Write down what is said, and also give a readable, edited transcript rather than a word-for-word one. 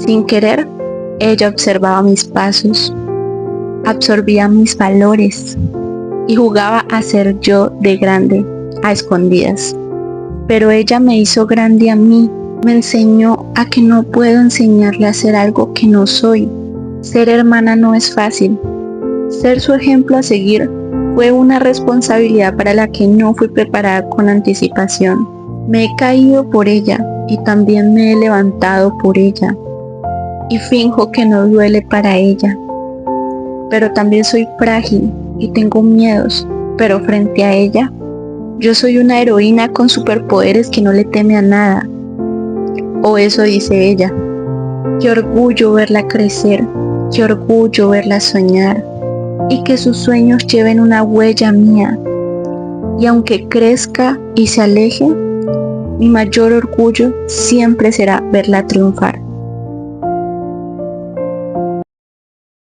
Sin querer, ella observaba mis pasos, absorbía mis valores y jugaba a ser yo de grande, a escondidas. Pero ella me hizo grande a mí, me enseñó a que no puedo enseñarle a hacer algo que no soy. Ser hermana no es fácil. Ser su ejemplo a seguir fue una responsabilidad para la que no fui preparada con anticipación. Me he caído por ella y también me he levantado por ella. Y finjo que no duele para ella. Pero también soy frágil y tengo miedos, pero frente a ella, yo soy una heroína con superpoderes que no le teme a nada. O eso dice ella. Qué orgullo verla crecer, qué orgullo verla soñar y que sus sueños lleven una huella mía. Y aunque crezca y se aleje, mi mayor orgullo siempre será verla triunfar.